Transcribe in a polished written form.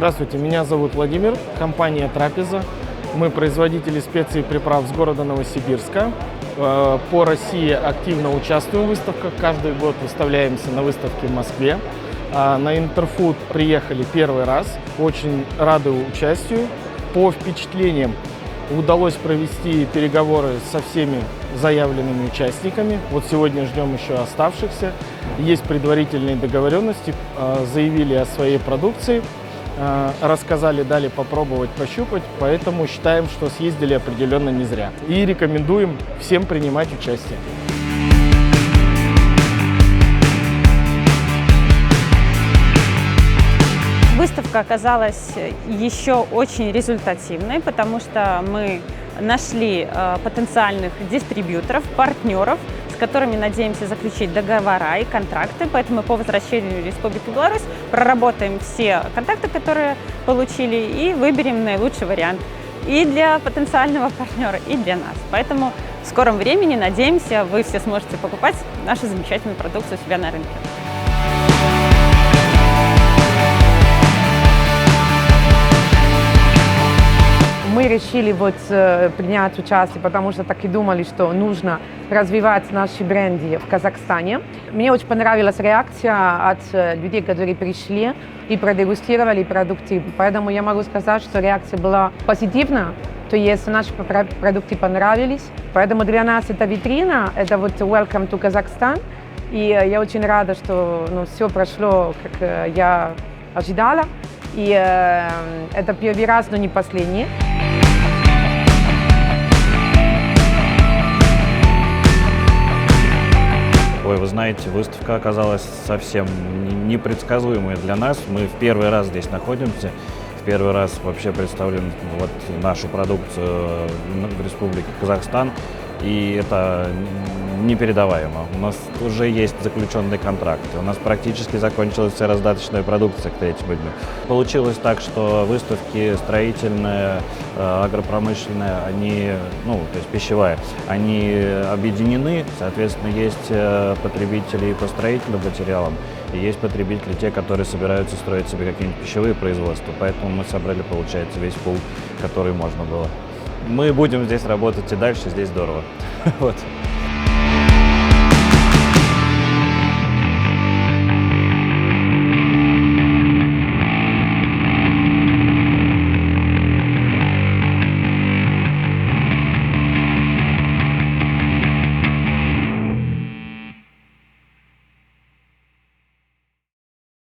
Здравствуйте, меня зовут Владимир, компания «Трапеза». Мы производители специй и приправ с города Новосибирска. По России активно участвуем в выставках. Каждый год выставляемся на выставке в Москве. На Интерфуд приехали первый раз. Очень рады участию. По впечатлениям удалось провести переговоры со всеми заявленными участниками. Вот сегодня ждем еще оставшихся. Есть предварительные договоренности, заявили о своей продукции, рассказали, дали попробовать, пощупать, поэтому считаем, что съездили определенно не зря. И рекомендуем всем принимать участие. Выставка оказалась еще очень результативной, потому что мы нашли потенциальных дистрибьюторов, партнеров, с которыми надеемся заключить договора и контракты. Поэтому по возвращению в Республику Беларусь проработаем все контакты, которые получили, и выберем наилучший вариант и для потенциального партнера, и для нас. Поэтому в скором времени, надеемся, вы все сможете покупать нашу замечательную продукцию у себя на рынке. Мы решили принять участие, потому что так и думали, что нужно развивать наши бренды в Казахстане. Мне очень понравилась реакция от людей, которые пришли и продегустировали продукты. Поэтому я могу сказать, что реакция была позитивна. То есть наши продукты понравились. Поэтому для нас это витрина, это welcome to Kazakhstan. И я очень рада, что все прошло, как я ожидала. И это первый раз, но не последний. Ой, вы знаете, выставка оказалась совсем непредсказуемой для нас. Мы в первый раз здесь находимся, в первый раз вообще представляем нашу продукцию в Республике Казахстан, и это непередаваемо. У нас уже есть заключенные контракты, у нас практически закончилась вся раздаточная продукция к 3 дню. Получилось так, что выставки строительные, агропромышленные, то есть пищевая, они объединены, соответственно, есть потребители по строительным материалам, и есть потребители, те, которые собираются строить себе какие-нибудь пищевые производства, поэтому мы собрали, получается, весь пул, который можно было. Мы будем здесь работать и дальше, здесь здорово. Вот.